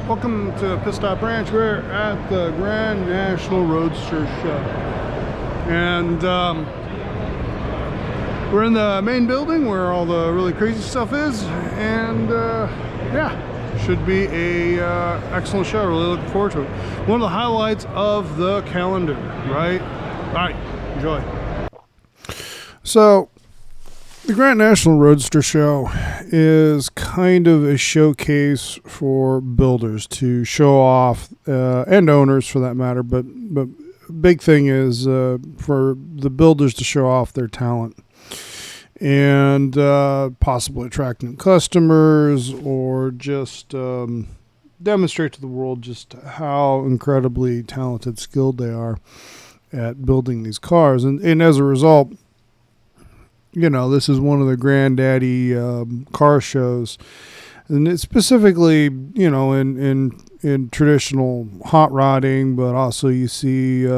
Welcome to Pit Stop Ranch. We're at the Grand National Roadster Show. And we're in the main building where all the really crazy stuff is. And yeah, should be a excellent show. Really looking forward to it. One of the highlights of the calendar, right? All right, enjoy. So, the Grand National Roadster Show is kind of a showcase for builders to show off, and owners for that matter, but big thing is for the builders to show off their talent and possibly attract new customers or just demonstrate to the world just how incredibly talented, skilled they are at building these cars. And as a result, you know, this is one of the granddaddy car shows, and it's specifically, you know, in traditional hot rodding, but also you see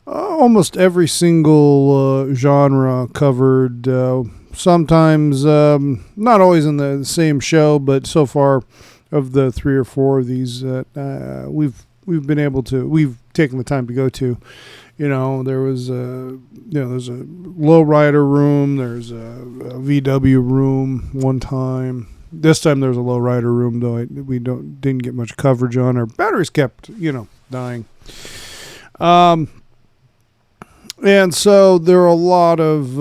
almost every single genre covered. Sometimes not always in the same show, but so far of the 3 or 4 of these that we've taken the time to go to. You know, there's a lowrider room, there's a VW room one time. This time there's a lowrider room, though we didn't get much coverage on. Our batteries kept, dying. And so there are a lot of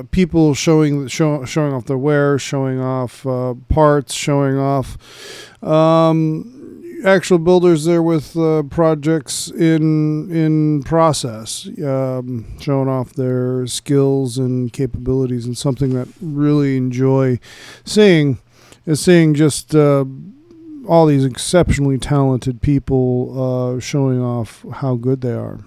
people showing off their wares, showing off parts, showing off actual builders there with projects in process, showing off their skills and capabilities. And something that really enjoy seeing is seeing just all these exceptionally talented people showing off how good they are.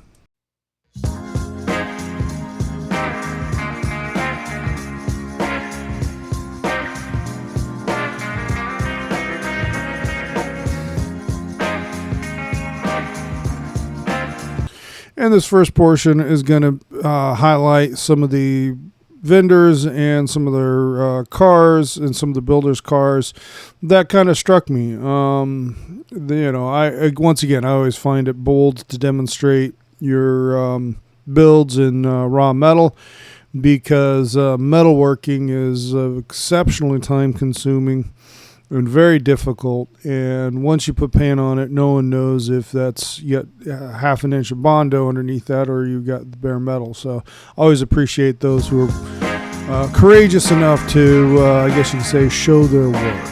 And this first portion is going to highlight some of the vendors and some of their cars and some of the builders' cars that kind of struck me. I once again, I always find it bold to demonstrate your builds in raw metal, because metalworking is exceptionally time-consuming and very difficult, and once you put paint on it, no one knows if that's yet half an inch of Bondo underneath that or you got the bare metal. So I always appreciate those who are courageous enough to, I guess you could say, show their work.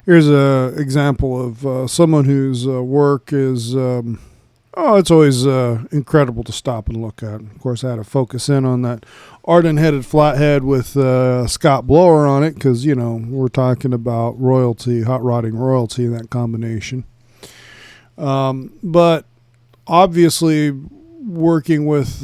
Here's an example of someone whose work is, it's always incredible to stop and look at. Of course, I had to focus in on that Arden-headed flathead with Scott blower on it because, we're talking about royalty, hot rodding royalty, that combination. But obviously working with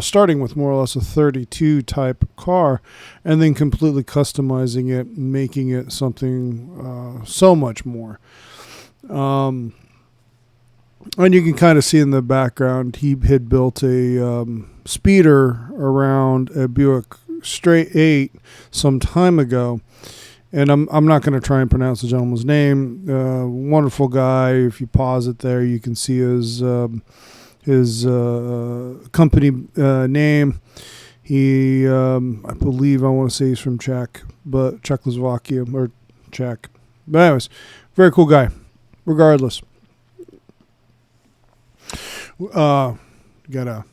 starting with more or less a 32 type car and then completely customizing it and making it something so much more. And you can kind of see in the background he had built a speeder around a Buick Straight 8 some time ago. And I'm not going to try and pronounce the gentleman's name. Wonderful guy. If you pause it there, you can see his company name. He, I believe, I want to say he's from Czechoslovakia or Czech. But anyways, very cool guy. Regardless, got a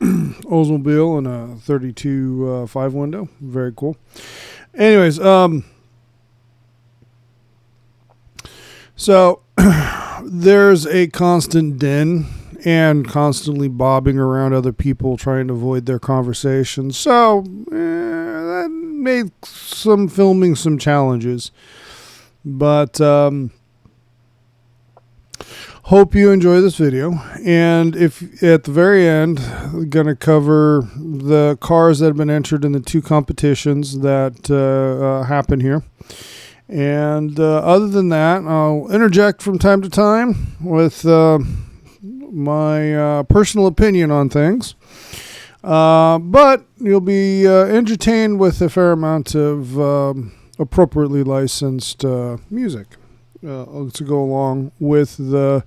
Oldsmobile and a 32 5 window. Very cool. Anyways, so there's a constant din and constantly bobbing around other people trying to avoid their conversation. So that made some filming some challenges. But hope you enjoy this video. And if at the very end, I'm going to cover the cars that have been entered in the 2 competitions that happen here. And other than that, I'll interject from time to time with my personal opinion on things. But you'll be entertained with a fair amount of appropriately licensed music to go along with the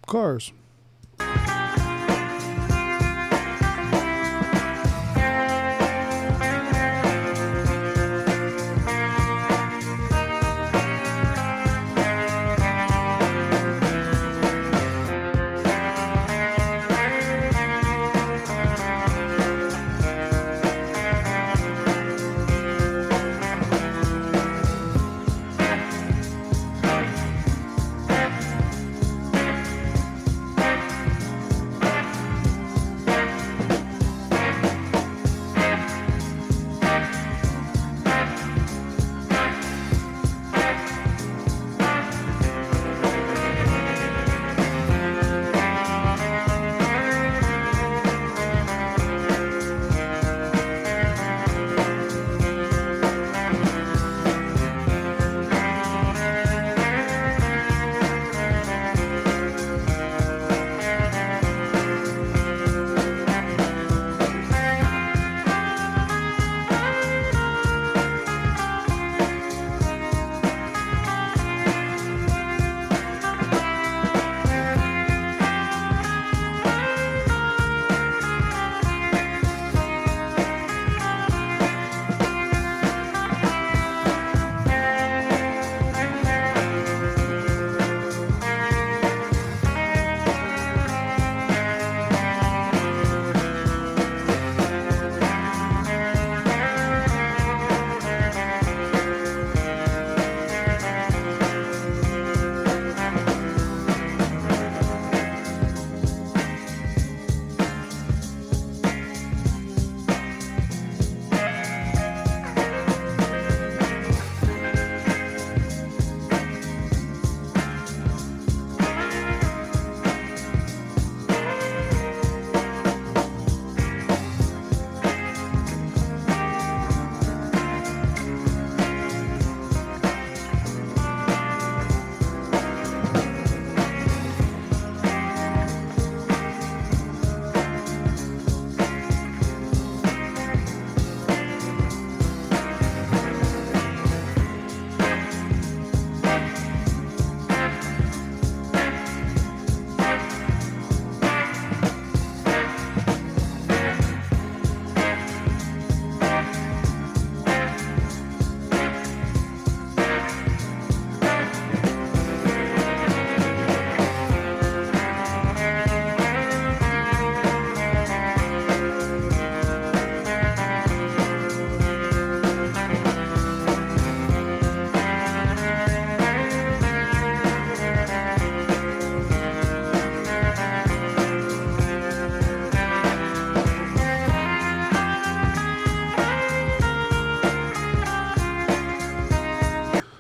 cars.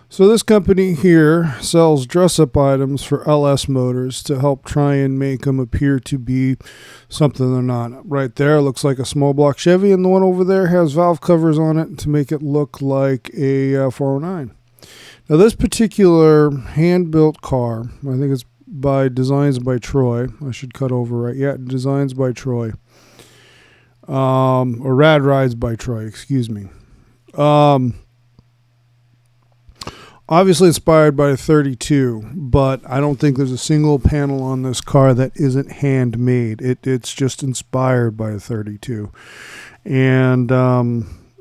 So this company here sells dress-up items for LS motors to help try and make them appear to be something they're not. Right there looks like a small block Chevy, and the one over there has valve covers on it to make it look like a 409. Now this particular hand-built car, I think it's by Designs by Troy. I should cut over right. Yeah, Designs by Troy. Or Rad Rides by Troy, excuse me. Obviously inspired by a 32, but I don't think there's a single panel on this car that isn't handmade. It's just inspired by a 32. And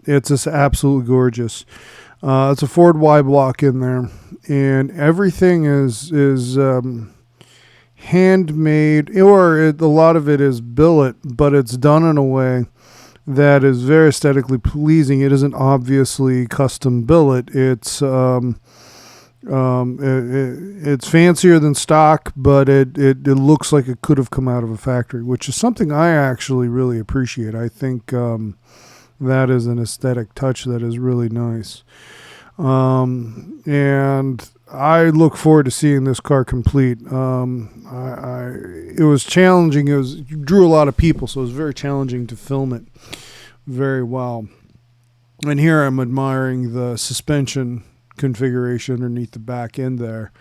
it's just absolutely gorgeous. It's a Ford Y block in there, and everything is handmade, or a lot of it is billet, but it's done in a way that is very aesthetically pleasing. It isn't obviously custom billet. It's fancier than stock, but it looks like it could have come out of a factory, which is something I actually really appreciate. I think that is an aesthetic touch that is really nice. And I look forward to seeing this car complete. It was challenging. It drew a lot of people, so it was very challenging to film it very well. And here I'm admiring the suspension configuration underneath the back end there,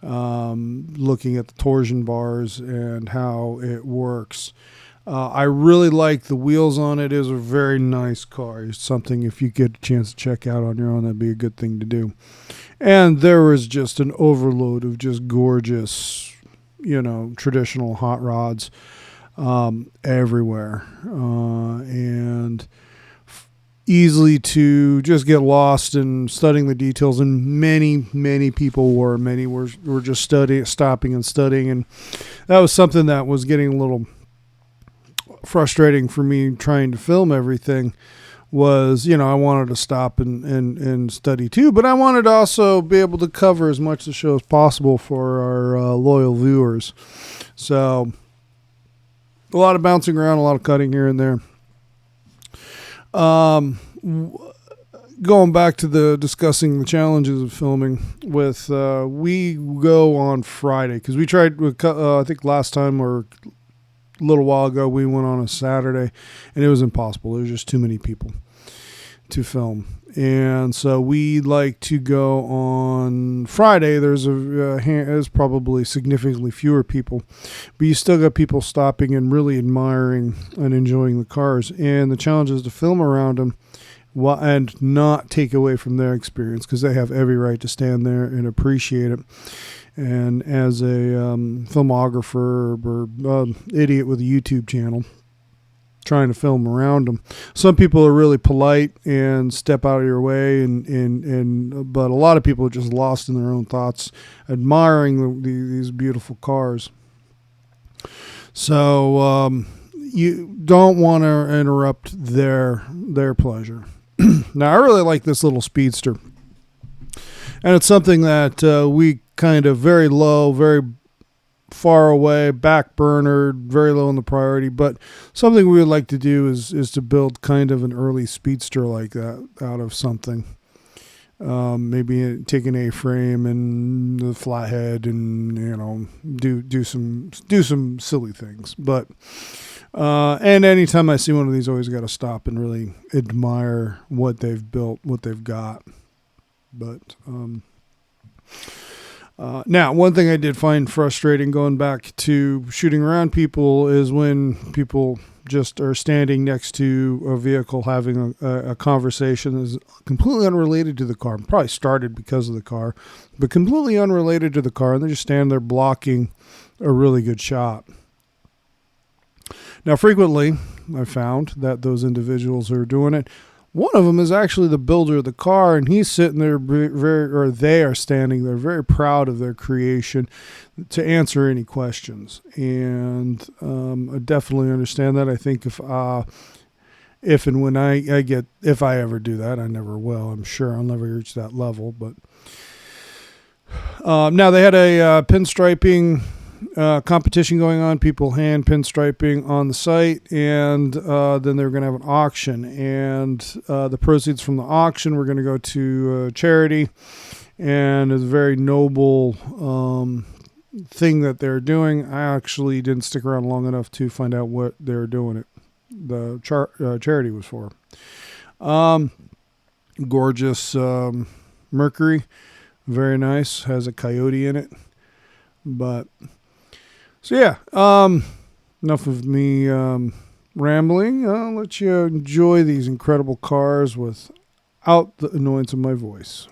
looking at the torsion bars and how it works. I really like the wheels on it. It is a very nice car. It's something, if you get a chance to check out on your own, that'd be a good thing to do. And there was just an overload of just gorgeous, traditional hot rods everywhere. And easily to just get lost in studying the details, and many people were. Many were just stopping and studying, and that was something that was getting a little frustrating for me trying to film everything. Was, I wanted to stop and study too, but I wanted to also be able to cover as much of the show as possible for our loyal viewers. So a lot of bouncing around, a lot of cutting here and there. Going back to the discussing the challenges of filming with, we go on Friday, because we tried, I think last time or a little while ago, we went on a Saturday, and it was impossible. There was just too many people to film. And so we like to go on Friday. There's probably significantly fewer people, but you still got people stopping and really admiring and enjoying the cars. And the challenge is to film around them and not take away from their experience, because they have every right to stand there and appreciate it. And as a filmographer or idiot with a YouTube channel, trying to film around them, some people are really polite and step out of your way, but a lot of people are just lost in their own thoughts, admiring these beautiful cars. So you don't want to interrupt their pleasure. Now, I really like this little speedster, and it's something that we kind of very low, very far away, back burnered, very low on the priority, but something we would like to do is to build kind of an early speedster like that out of something. Maybe take an A-frame and the flathead, and do some silly things. But and anytime I see one of these, I always got to stop and really admire what they've built, what they've got. But now, one thing I did find frustrating going back to shooting around people is when people just are standing next to a vehicle having a conversation that is completely unrelated to the car. Probably started because of the car, but completely unrelated to the car, and they just stand there blocking a really good shot. Now, frequently, I found that those individuals are doing it. One of them is actually the builder of the car, and he's sitting there they are standing there very proud of their creation to answer any questions. And I definitely understand that. I think if and when if I ever do that, I never will. I'm sure I'll never reach that level. But now they had a pinstriping competition going on, people hand pinstriping on the site, and then they were going to have an auction, and the proceeds from the auction were going to go to charity, and it's a very noble thing that they're doing. I actually didn't stick around long enough to find out what they were doing the charity was for. Gorgeous Mercury, very nice, has a coyote in it. But so yeah, enough of me rambling. I'll let you enjoy these incredible cars without the annoyance of my voice.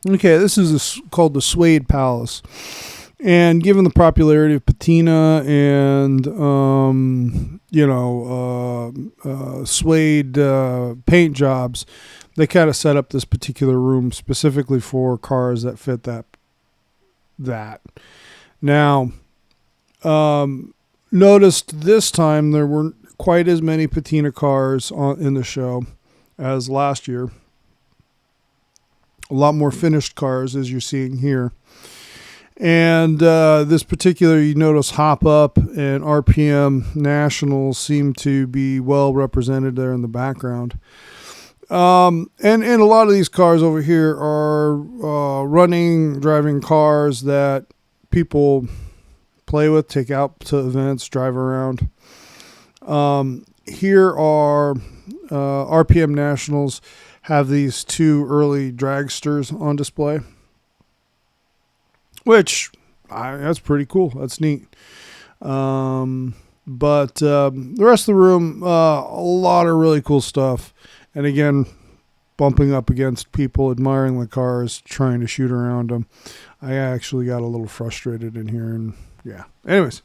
Okay, this is called the Suede Palace. And given the popularity of patina and, suede paint jobs, they kind of set up this particular room specifically for cars that fit that. Now, noticed this time there weren't quite as many patina cars in the show as last year. A lot more finished cars, as you're seeing here. And this particular, you notice Hop Up and RPM Nationals seem to be well represented there in the background. And a lot of these cars over here are driving cars that people play with, take out to events, drive around. Here are RPM Nationals have these two early dragsters on display, which that's pretty cool. That's neat. But the rest of the room, a lot of really cool stuff. And again, bumping up against people admiring the cars, trying to shoot around them. I actually got a little frustrated in here, and yeah. Anyways.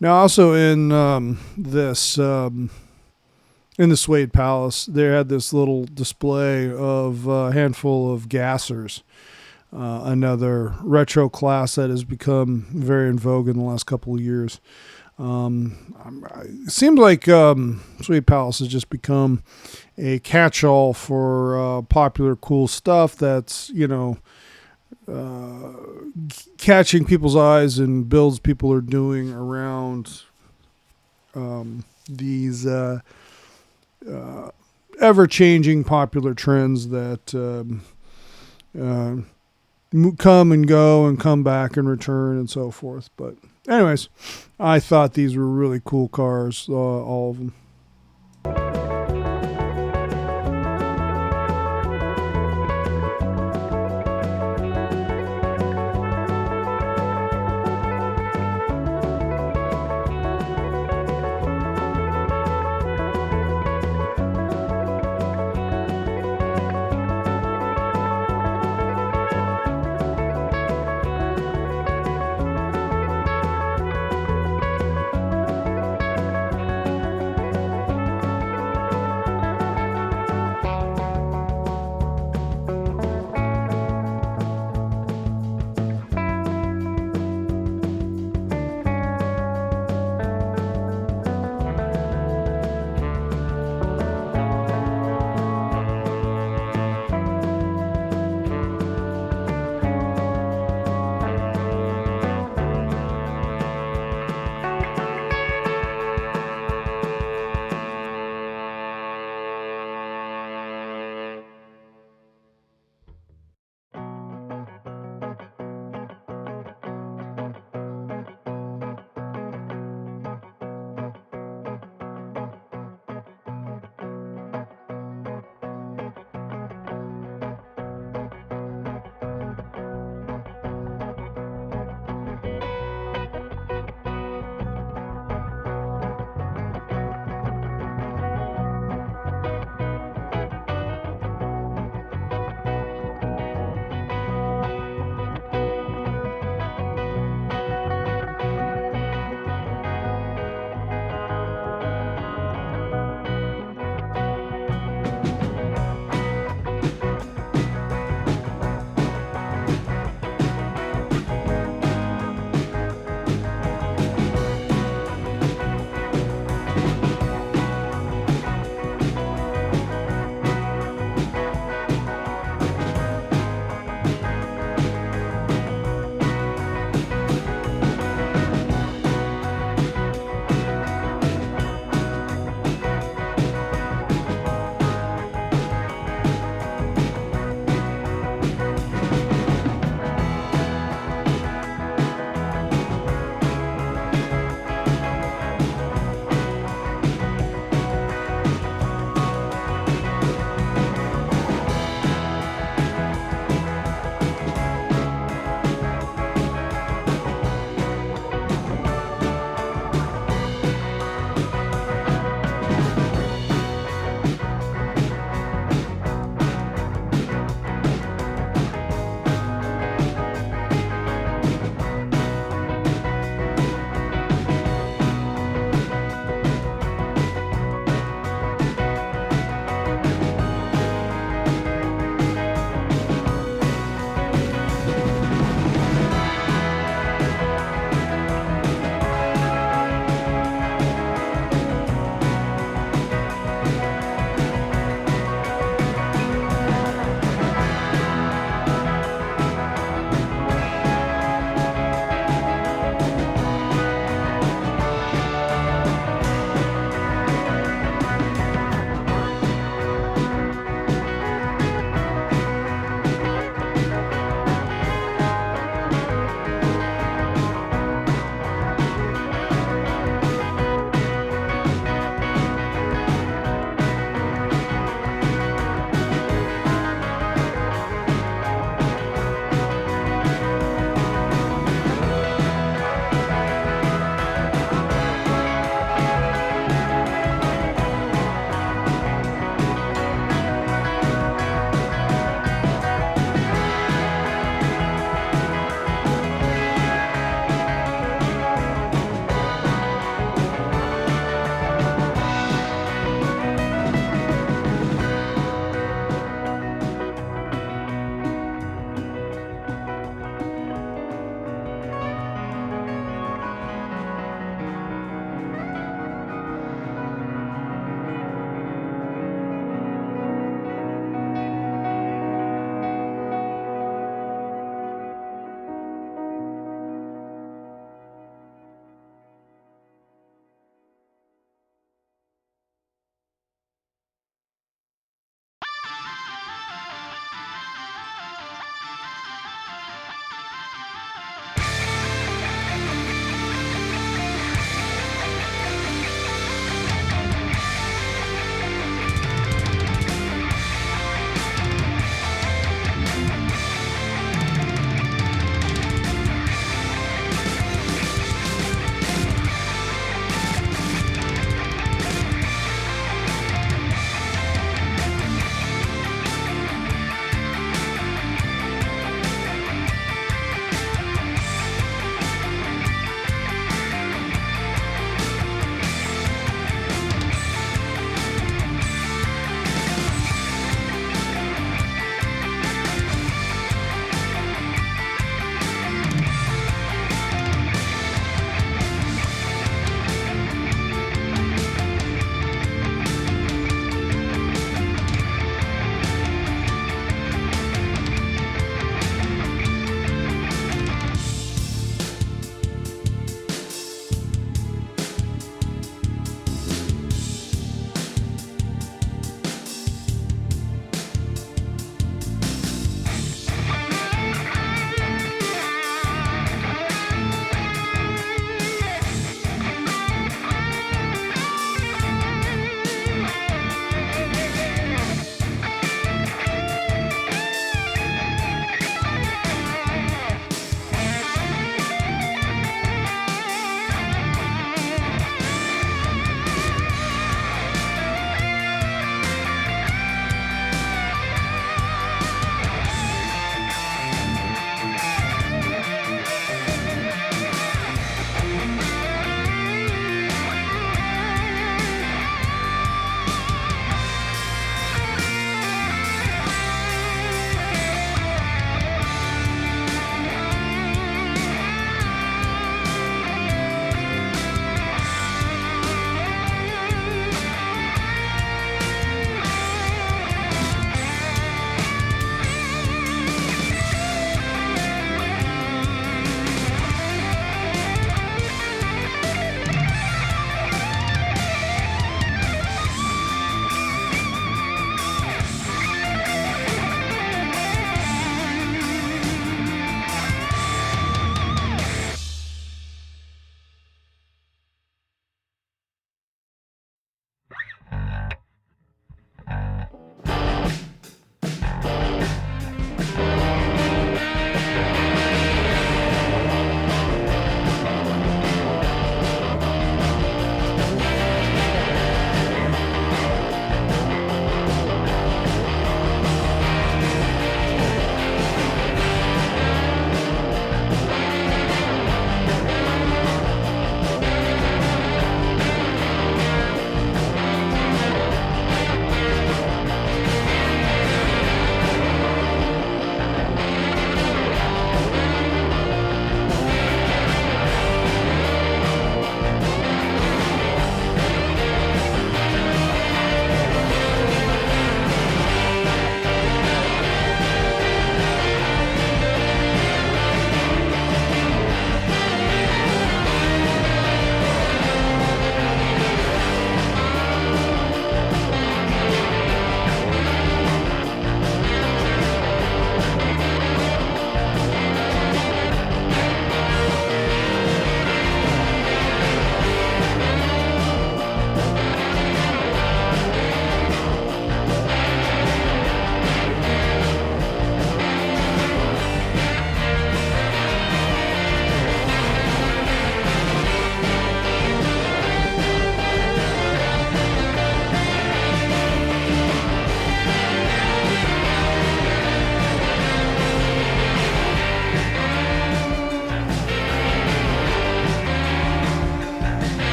Now, also in in the Suede Palace, they had this little display of a handful of gassers. Another retro class that has become very in vogue in the last couple of years. It seems like Suede Palace has just become a catch-all for popular, cool stuff that's, catching people's eyes and builds people are doing around these ever-changing popular trends that come and go and come back and return and so forth. But anyways, I thought these were really cool cars, all of them.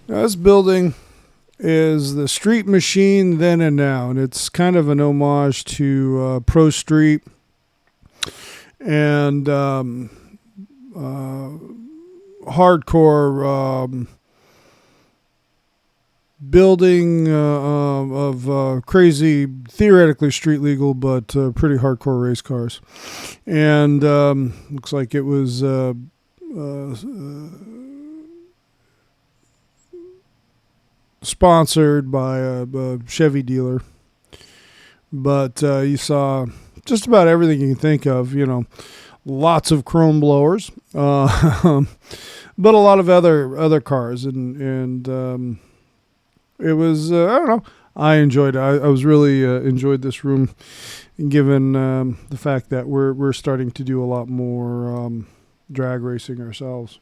Now, this building is the Street Machine Then and Now, and it's kind of an homage to Pro Street and hardcore building of crazy, theoretically street legal, but pretty hardcore race cars. And looks like it was sponsored by a Chevy dealer. But you saw just about everything you can think of, lots of chrome blowers, but a lot of other cars. And it was, I don't know, I enjoyed it. I was really enjoyed this room, given the fact that we're starting to do a lot more drag racing ourselves.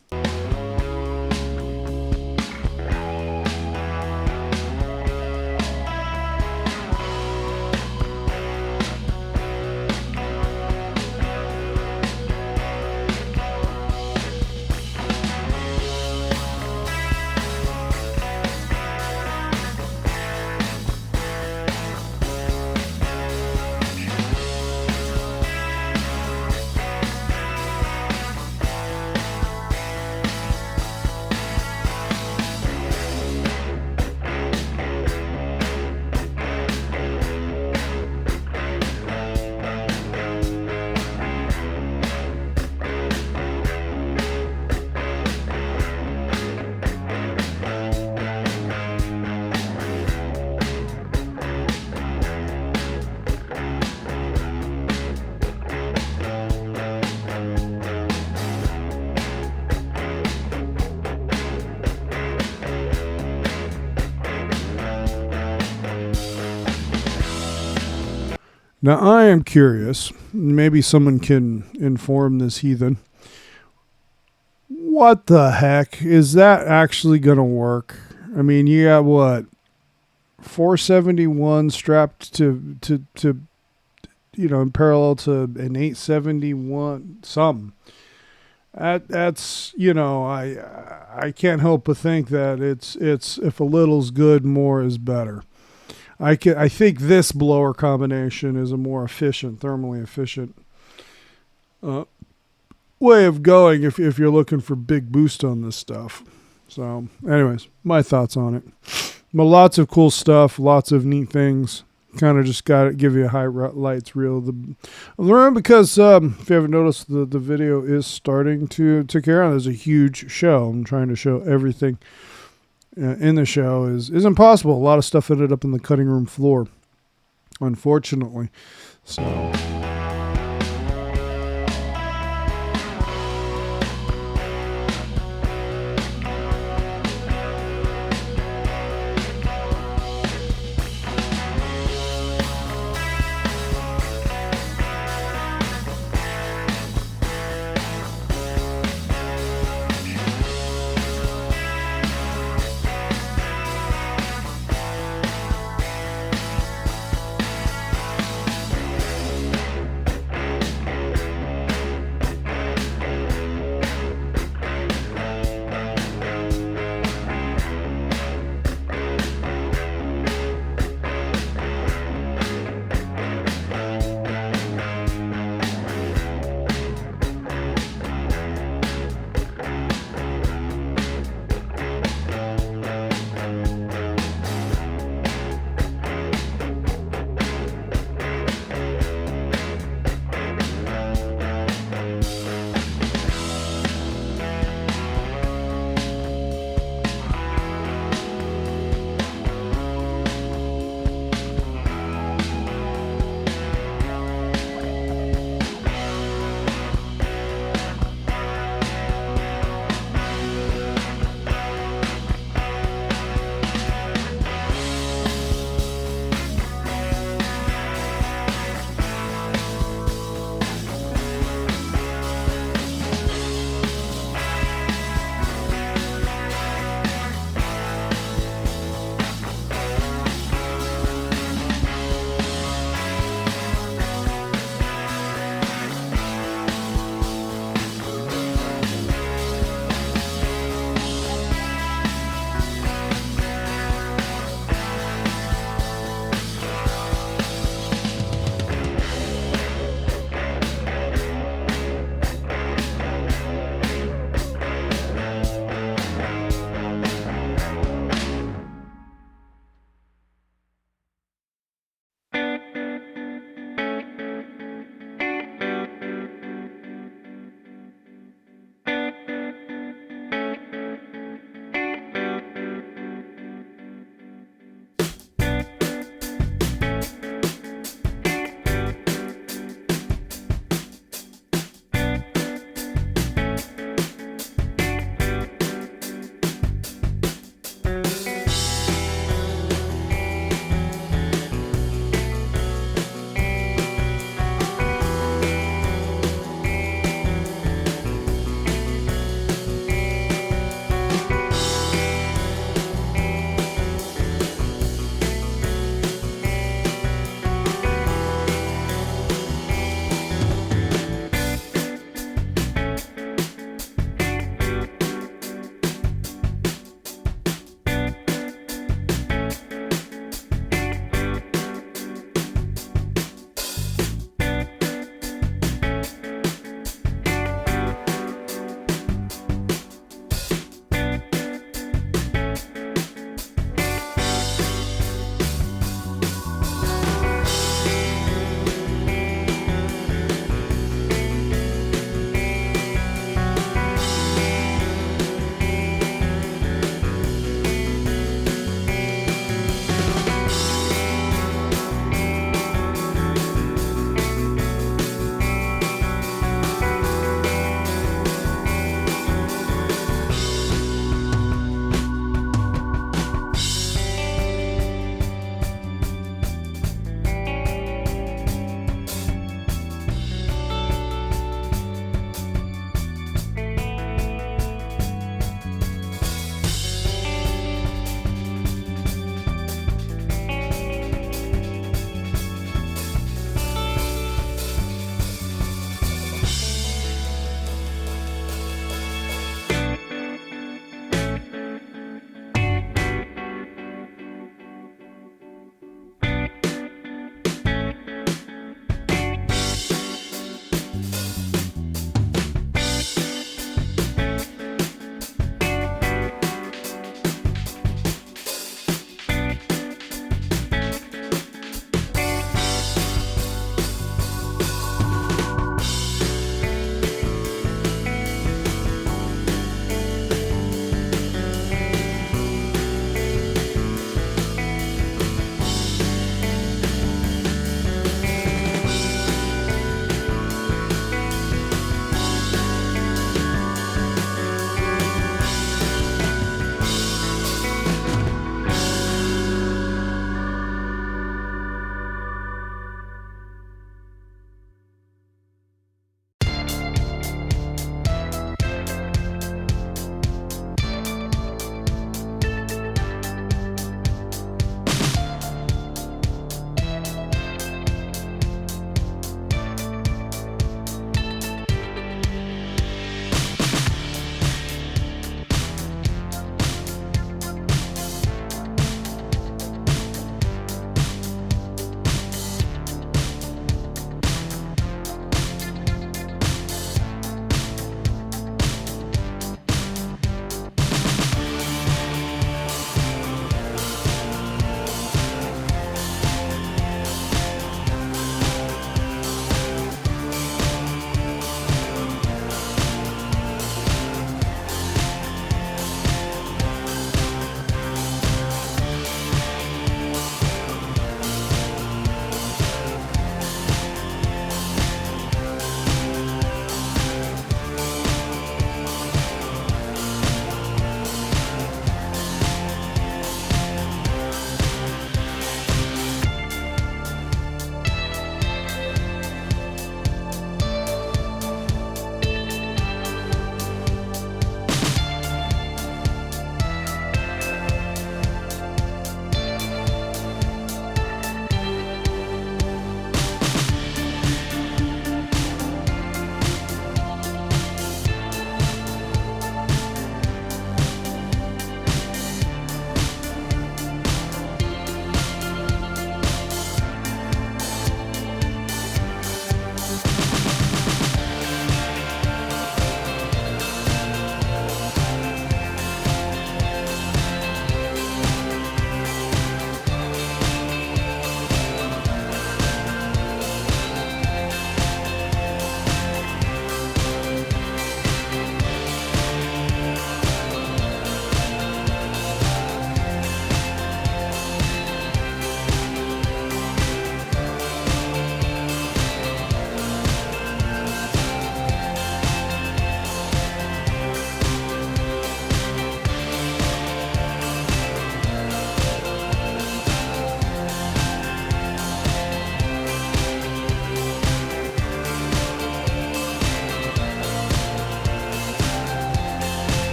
Now, I am curious, maybe someone can inform this heathen. What the heck? Is that actually going to work? I mean, you got what? 471 strapped to in parallel to an 871 something. That's, I can't help but think that it's if a little's good, more is better. I think this blower combination is a more efficient, thermally efficient way of going if you're looking for big boost on this stuff. So, anyways, my thoughts on it. But lots of cool stuff, lots of neat things. Kind of just got to give you a highlights reel of the room because if you haven't noticed, the video is starting to carry on. There's a huge show. I'm trying to show everything in the show is impossible. A lot of stuff ended up on the cutting room floor, unfortunately. So.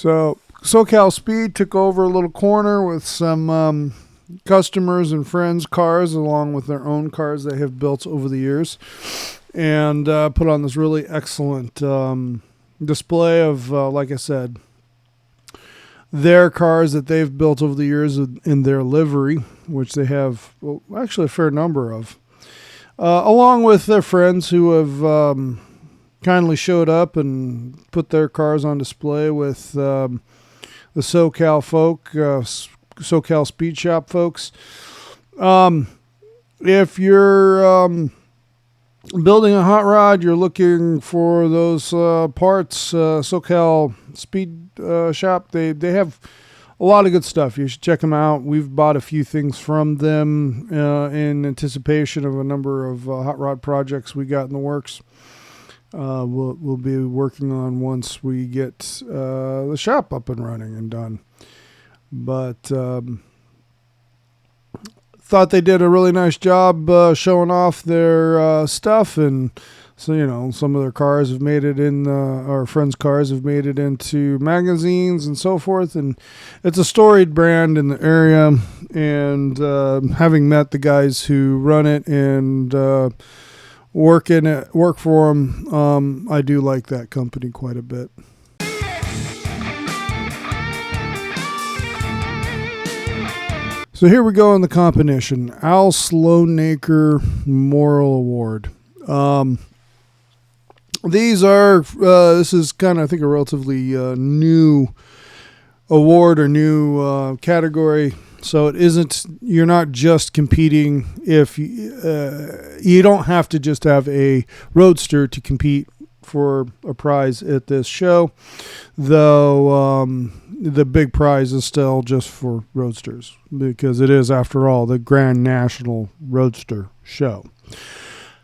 So SoCal Speed took over a little corner with some customers and friends' cars, along with their own cars they have built over the years, and put on this really excellent display of, like I said, their cars that they've built over the years in their livery, which they have actually a fair number of, along with their friends who have kindly showed up and put their cars on display with the SoCal folk, SoCal Speed Shop folks. If you're building a hot rod, you're looking for those parts, SoCal Speed Shop, they have a lot of good stuff. You should check them out. We've bought a few things from them in anticipation of a number of hot rod projects we got in the works. We'll be working on once we get the shop up and running and done. But thought they did a really nice job showing off their stuff, and so, you know, some of their cars have made it in our friends' cars have made it into magazines and so forth, and it's a storied brand in the area. And having met the guys who run it and work for them, I do like that company quite a bit. So here we go in the competition. Al Sloanaker Memorial Award. These are, this is kind of, I think, a relatively new award or new category. So it isn't, you're not just competing if you don't have to just have a Roadster to compete for a prize at this show, though the big prize is still just for Roadsters, because it is, after all, the Grand National Roadster Show.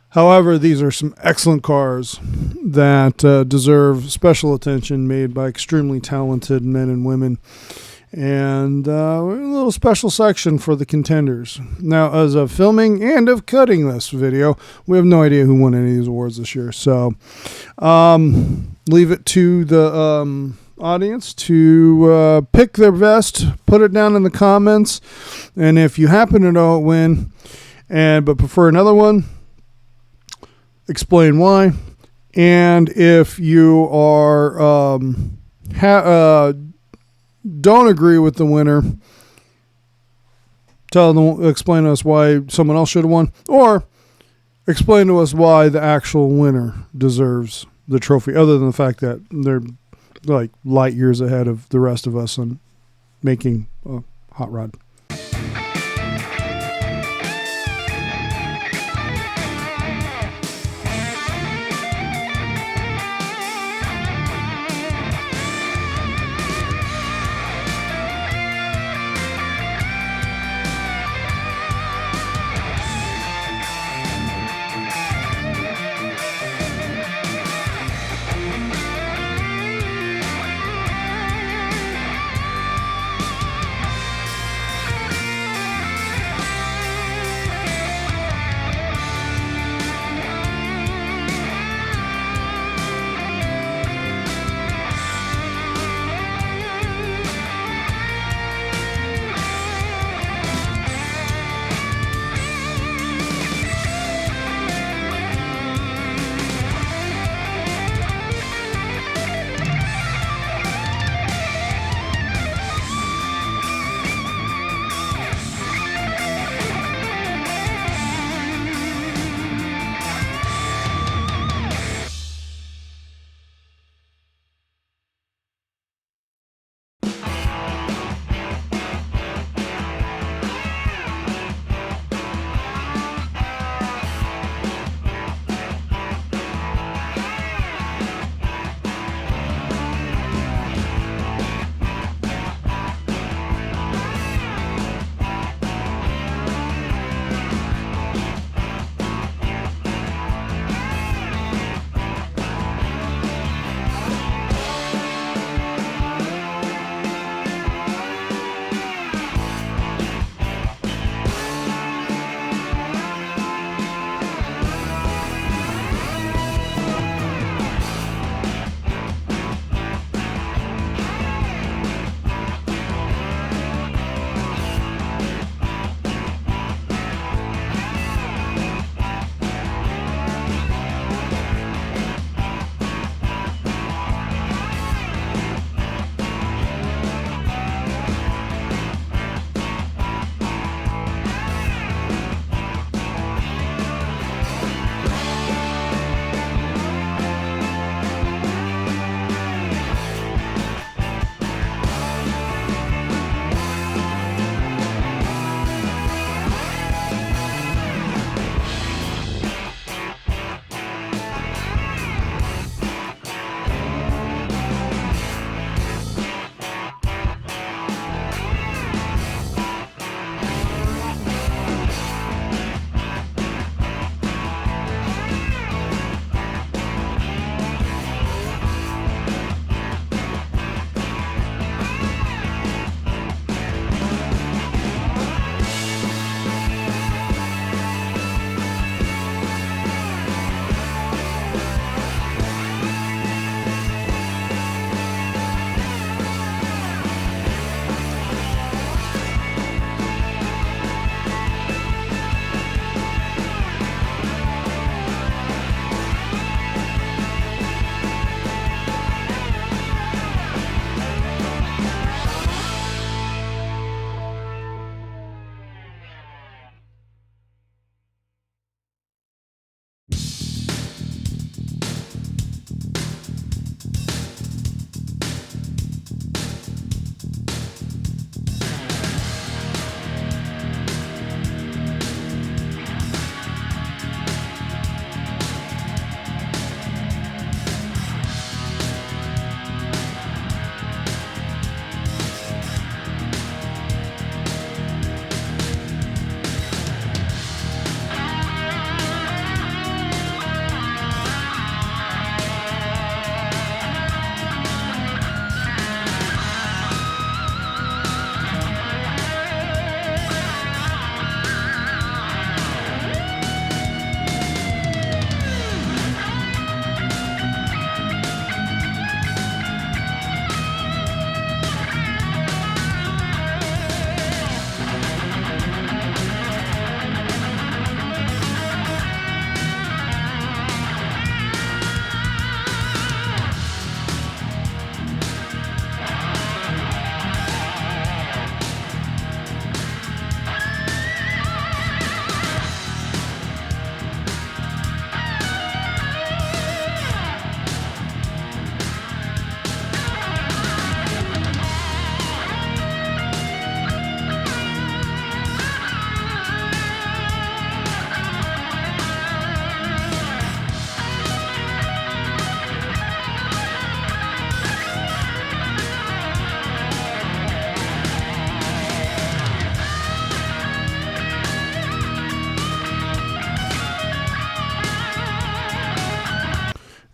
However, these are some excellent cars that deserve special attention, made by extremely talented men and women. And a little special section for the contenders. Now, as of filming and of cutting this video, we have no idea who won any of these awards this year. So leave it to the audience to pick their best, put it down in the comments. And if you happen to know it win, but prefer another one, explain why. And if you are don't agree with the winner, explain to us why someone else should have won, or explain to us why the actual winner deserves the trophy, other than the fact that they're like light years ahead of the rest of us on making a hot rod.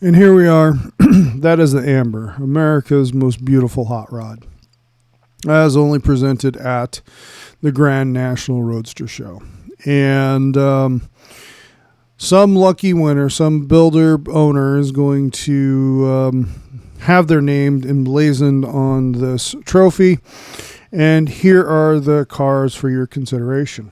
And here we are. That is the Amber, America's most beautiful hot rod, as only presented at the Grand National Roadster Show. And some lucky winner, some builder owner is going to have their name emblazoned on this trophy. And here are the cars for your consideration.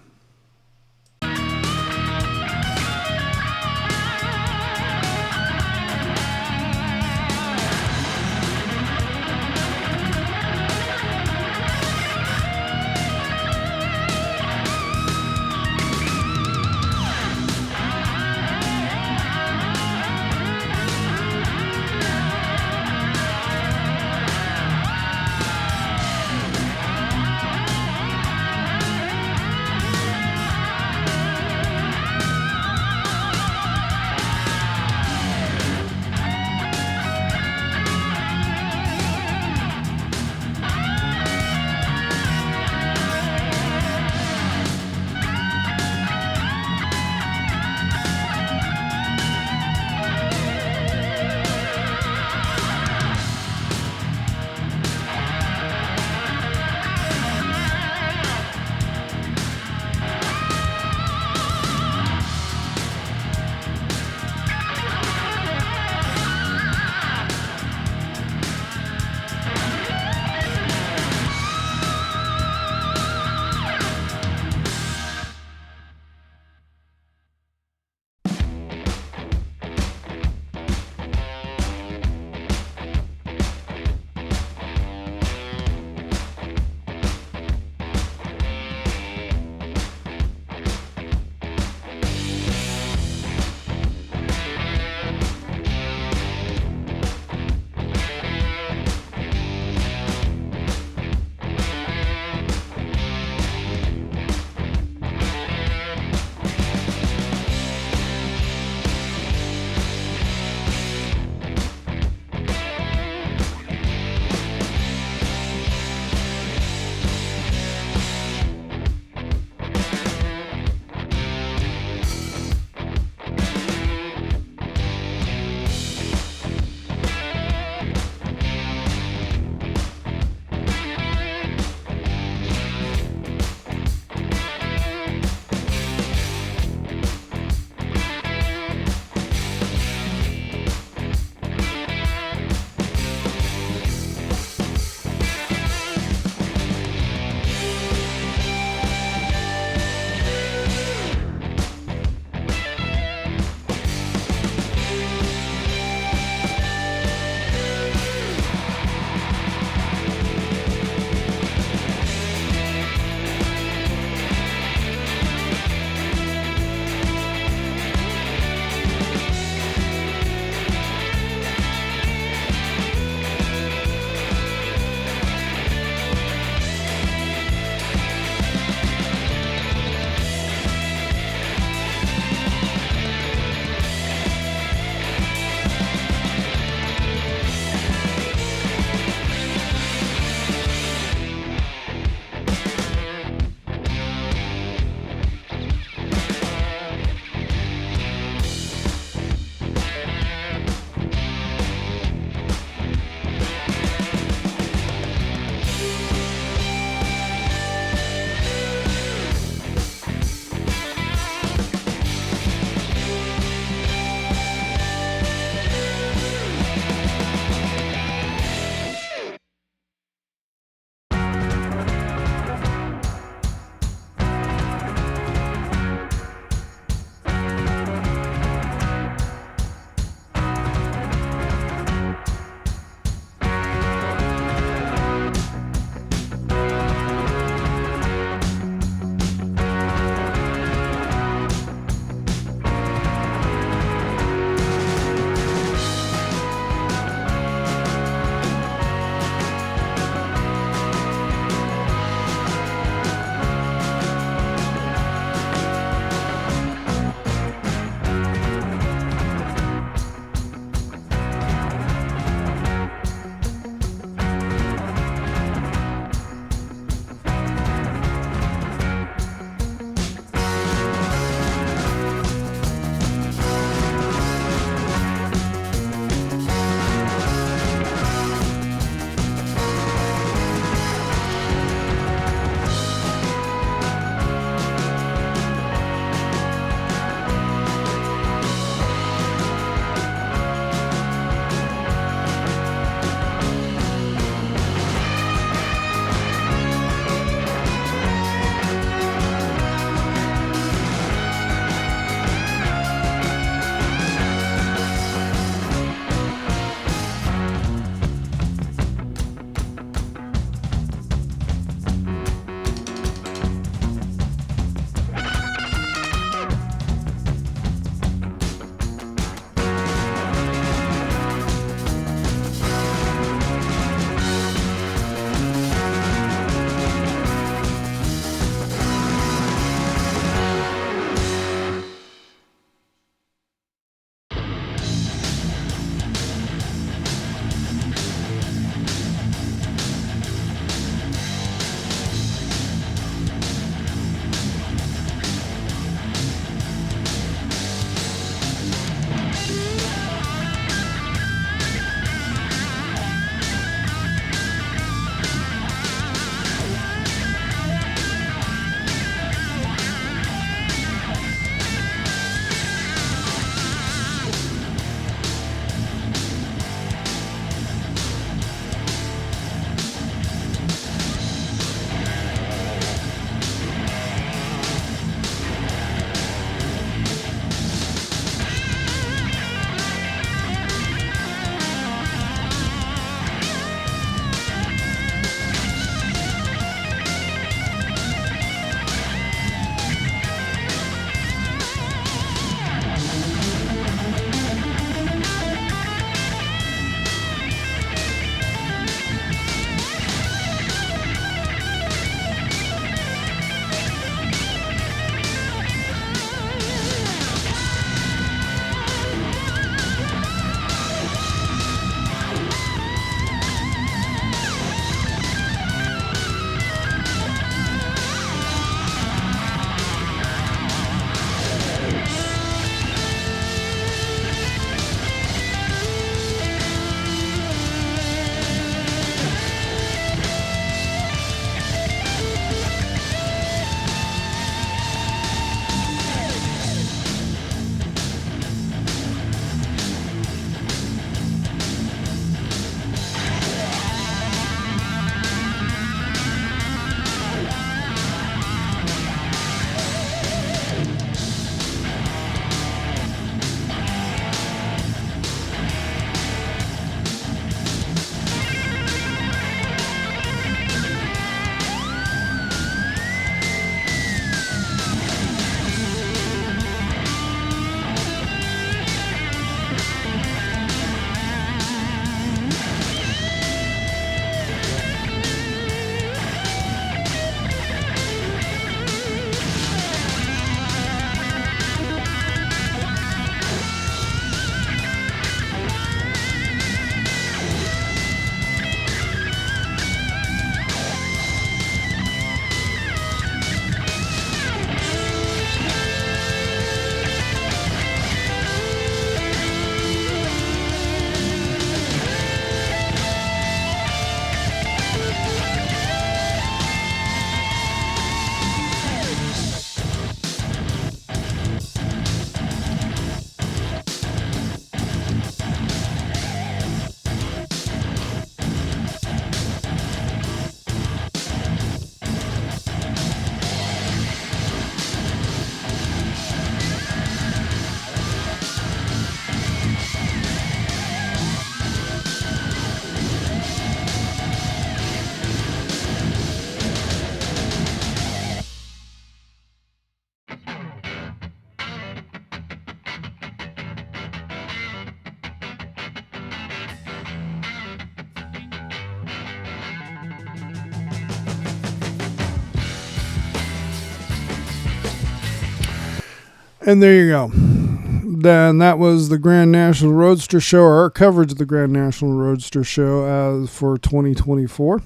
And there you go. Then that was the Grand National Roadster Show, or our coverage of the Grand National Roadster Show for 2024.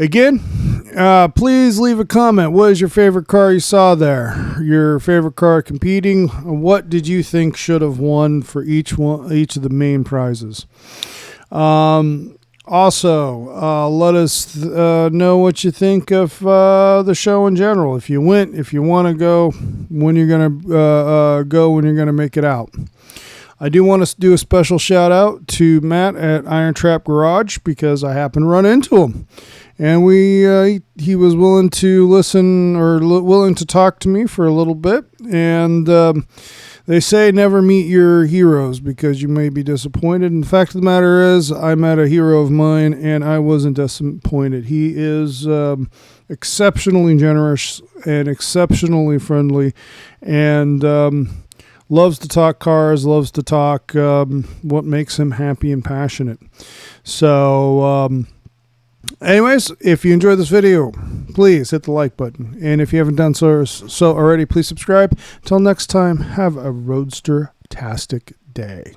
Again, please leave a comment. What is your favorite car you saw there? Your favorite car competing? What did you think should have won for each of the main prizes? Also, let us know what you think of the show in general. If you went, if you want to go, when you're going to go, when you're going to make it out. I do want to do a special shout out to Matt at Iron Trap Garage, because I happened to run into him. And he was willing to listen, or willing to talk to me for a little bit. And they say never meet your heroes, because you may be disappointed. And the fact of the matter is, I met a hero of mine, and I wasn't disappointed. He is exceptionally generous and exceptionally friendly, and loves to talk cars, loves to talk what makes him happy and passionate. So anyways, if you enjoyed this video, please hit the like button. And if you haven't done so already, please subscribe. Until next time, have a Roadster-tastic day.